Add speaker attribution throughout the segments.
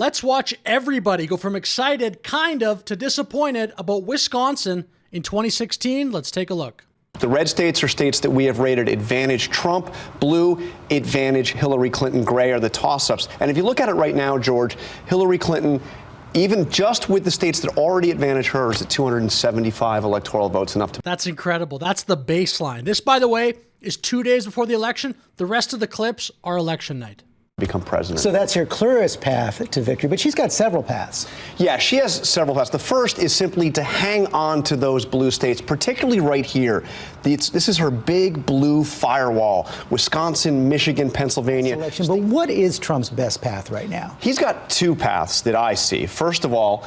Speaker 1: Let's watch everybody go from excited, kind of, to disappointed about Wisconsin in 2016. Let's take a look.
Speaker 2: The red states are states that we have rated advantage Trump, blue advantage Hillary Clinton, gray are the toss-ups. And if you look at it right now, George, Hillary Clinton, even just with the states that already advantage her, is at 275 electoral votes, enough to...
Speaker 1: That's incredible. That's the baseline. This, by the way, is 2 days before the election. The rest of the clips are election night.
Speaker 2: Become president.
Speaker 3: So that's her clearest path to victory, but she's got several paths.
Speaker 2: Yeah, she has several paths. The first is simply to hang on to those blue states, particularly right here. This is her big blue firewall. Wisconsin, Michigan, Pennsylvania.
Speaker 3: But what is Trump's best path right now?
Speaker 2: He's got two paths that I see. First of all,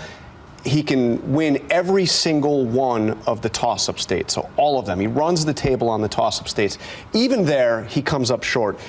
Speaker 2: he can win every single one of the toss-up states, so all of them. He runs the table on the toss-up states. Even there, he comes up short.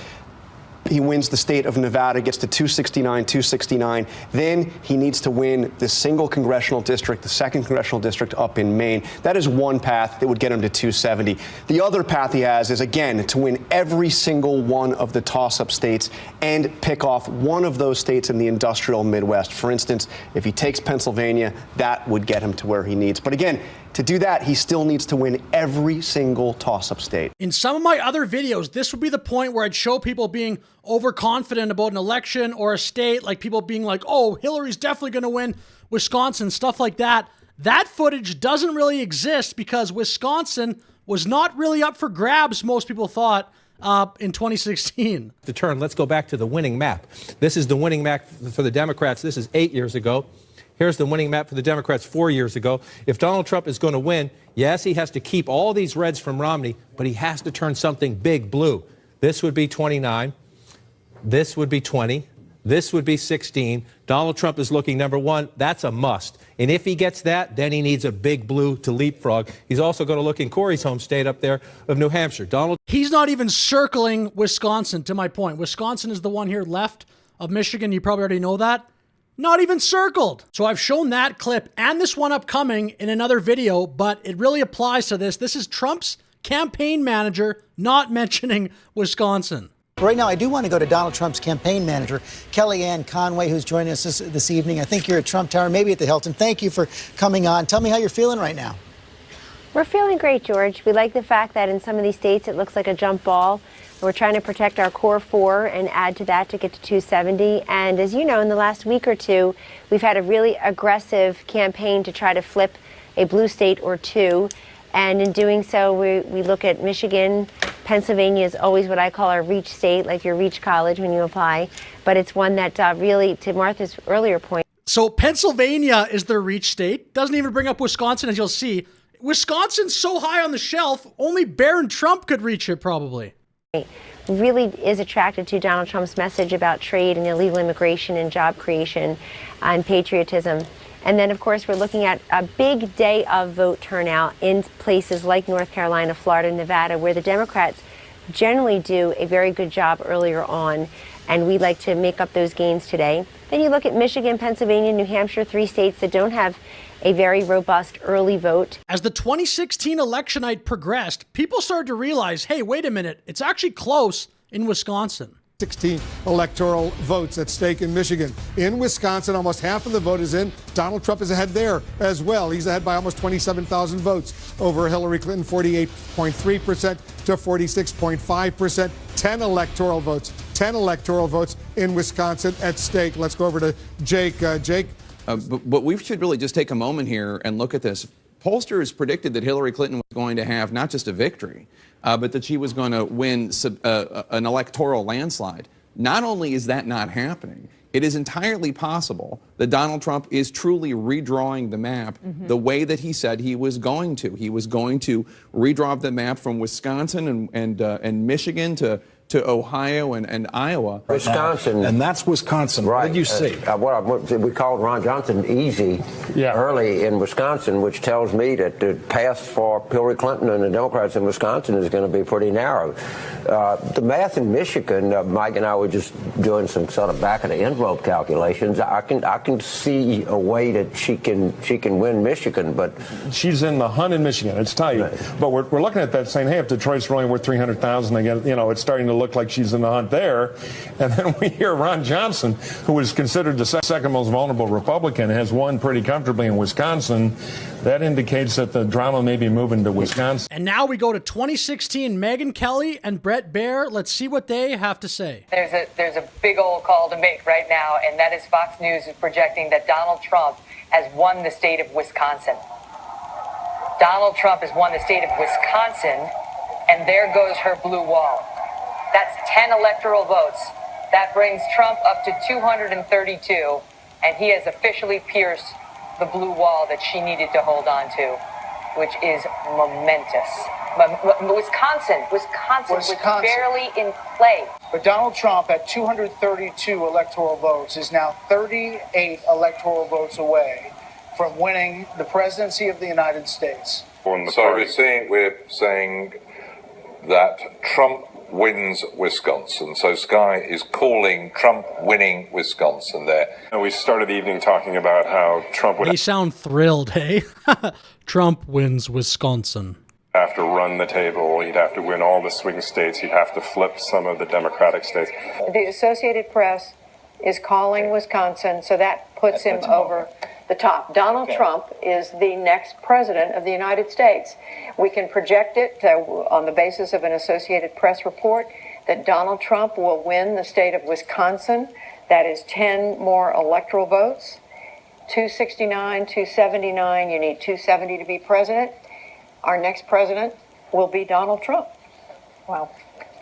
Speaker 2: He wins the state of Nevada, gets to 269. Then he needs to win the single congressional district, the second congressional district up in Maine. That is one path that would get him to 270. The other path he has is, again, to win every single one of the toss-up states and pick off one of those states in the industrial Midwest. For instance, if he takes Pennsylvania, that would get him to where he needs. But again, to do that, he still needs to win every single toss-up state.
Speaker 1: In some of my other videos, this would be the point where I'd show people being overconfident about an election or a state, like people being like, oh, Hillary's definitely going to win Wisconsin, stuff like that. That footage doesn't really exist because Wisconsin was not really up for grabs, most people thought, in 2016.
Speaker 4: The turn, let's go back to the winning map. This is the winning map for the Democrats. This is 8 years ago. Here's the winning map for the Democrats 4 years ago. If Donald Trump is going to win, yes, he has to keep all these reds from Romney, but he has to turn something big blue. This would be 29. This would be 20. This would be 16. Donald Trump is looking number one. That's a must. And if he gets that, then he needs a big blue to leapfrog. He's also going to look in Corey's home state up there of New Hampshire.
Speaker 1: He's not even circling Wisconsin, to my point. Wisconsin is the one here left of Michigan. You probably already know that. Not even circled. So I've shown that clip and this one upcoming in another video, but it really applies to this. This is Trump's campaign manager not mentioning Wisconsin.
Speaker 3: Right now, I do want to go to Donald Trump's campaign manager, Kellyanne Conway, who's joining us this evening. I think you're at Trump Tower, maybe at the Hilton. Thank you for coming on. Tell me how you're feeling right now.
Speaker 5: We're feeling great, George. We like the fact that in some of these states it looks like a jump ball. We're trying to protect our core four and add to that to get to 270. And as you know, in the last week or two, we've had a really aggressive campaign to try to flip a blue state or two. And in doing so, we look at Michigan. Pennsylvania is always what I call our reach state, like your reach college when you apply. But it's one that really, to Martha's earlier point.
Speaker 1: So Pennsylvania is their reach state. Doesn't even bring up Wisconsin, as you'll see. Wisconsin's so high on the shelf, only Barron Trump could reach it probably.
Speaker 5: Really is attracted to Donald Trump's message about trade and illegal immigration and job creation and patriotism. And then, of course, we're looking at a big day of vote turnout in places like North Carolina, Florida, Nevada, where the Democrats generally do a very good job earlier on, and we'd like to make up those gains today. Then you look at Michigan, Pennsylvania, New Hampshire, 3 states that don't have a very robust early vote.
Speaker 1: As the 2016 election night progressed, people started to realize, hey, wait a minute, it's actually close in Wisconsin.
Speaker 6: 16 electoral votes at stake in Michigan. In Wisconsin, almost half of the vote is in. Donald Trump is ahead there as well. He's ahead by almost 27,000 votes over Hillary Clinton, 48.3% to 46.5%. 10 electoral votes in Wisconsin at stake. Let's go over to Jake. Jake.
Speaker 7: But we should really just take a moment here and look at this. Pollsters predicted that Hillary Clinton was going to have not just a victory, but that she was going to win an electoral landslide. Not only is that not happening, it is entirely possible that Donald Trump is truly redrawing the map the way that he said he was going to. He was going to redraw the map from Wisconsin and Michigan to Ohio and Iowa.
Speaker 8: Wisconsin.
Speaker 9: And that's Wisconsin.
Speaker 8: Right.
Speaker 9: What did you see?
Speaker 8: We called Ron Johnson easy early in Wisconsin, which tells me that the path for Hillary Clinton and the Democrats in Wisconsin is going to be pretty narrow. The math in Michigan, Mike and I were just doing some sort of back-of-the-envelope calculations. I can see a way that she can win Michigan, but
Speaker 9: she's in the hunt in Michigan. It's tight. Right. But we're looking at that saying, hey, if Detroit's really worth 300,000 again, it's starting to look look like she's in the hunt there. And then we hear Ron Johnson, who is considered the second most vulnerable Republican, has won pretty comfortably in Wisconsin. That indicates that the drama may be moving to Wisconsin.
Speaker 1: And now we go to 2016, Megyn Kelly and Bret Baier. Let's see what they have to say.
Speaker 10: There's a big old call to make right now, and that is Fox News is projecting that Donald Trump has won the state of Wisconsin. Donald Trump has won the state of Wisconsin, and there goes her blue wall. That's 10 electoral votes. That brings Trump up to 232, and he has officially pierced the blue wall that she needed to hold on to, which is momentous. Wisconsin was barely in play.
Speaker 11: But Donald Trump at 232 electoral votes is now 38 electoral votes away from winning the presidency of the United States.
Speaker 12: So we're saying that Trump wins Wisconsin. So Sky is calling Trump winning Wisconsin there.
Speaker 13: We started the evening talking about how Trump would...
Speaker 1: They sound thrilled, hey? Trump wins Wisconsin.
Speaker 13: Have to run the table. He'd have to win all the swing states. He'd have to flip some of the Democratic states.
Speaker 10: The Associated Press is calling Wisconsin, so that puts him over the top. Donald Trump is the next president of the United States. We can project it on the basis of an Associated Press report that Donald Trump will win the state of Wisconsin. That is 10 more electoral votes. 269, 279, you need 270 to be president. Our next president will be Donald Trump. Wow.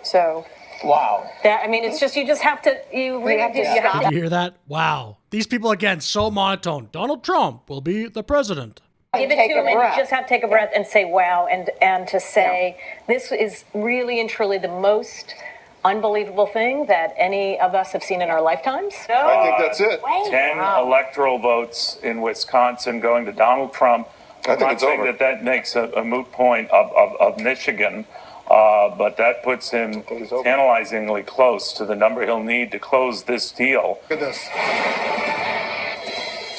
Speaker 10: So...
Speaker 11: Wow.
Speaker 10: I mean, it's just, you have to stop.
Speaker 1: You hear that? Wow. These people, again, so monotone. Donald Trump will be the president.
Speaker 10: Give it to him and you just have to take a breath and say, wow, and to say, this is really and truly the most unbelievable thing that any of us have seen in our lifetimes.
Speaker 13: I think that's it.
Speaker 14: 10 electoral votes in Wisconsin going to Donald Trump.
Speaker 13: I think it's over.
Speaker 14: That makes a moot point of Michigan. But that puts him tantalizingly close to the number he'll need to close this deal.
Speaker 6: Look at this.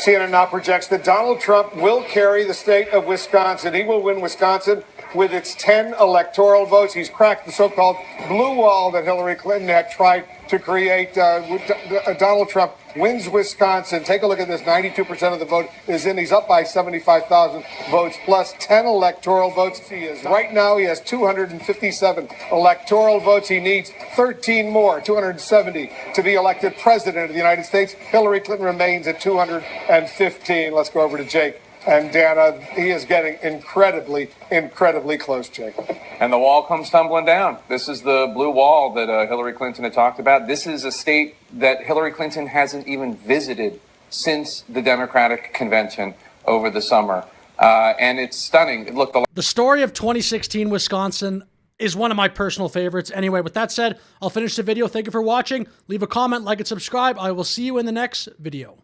Speaker 6: CNN now projects that Donald Trump will carry the state of Wisconsin. He will win Wisconsin with its 10 electoral votes. He's cracked the so-called blue wall that Hillary Clinton had tried to create. Donald Trump wins Wisconsin. Take a look at this. 92% of the vote is in. He's up by 75,000 votes plus 10 electoral votes. Right now, he has 257 electoral votes. He needs 13 more, 270, to be elected president of the United States. Hillary Clinton remains at 215. Let's go over to Jake and Dana. He is getting incredibly, incredibly close, Jake.
Speaker 7: And the wall comes tumbling down. This is the blue wall that Hillary Clinton had talked about. This is a state that Hillary Clinton hasn't even visited since the Democratic convention over the summer. And it's stunning. Look,
Speaker 1: the story of 2016 Wisconsin is one of my personal favorites. Anyway, with that said, I'll finish the video. Thank you for watching. Leave a comment, like, and subscribe. I will see you in the next video.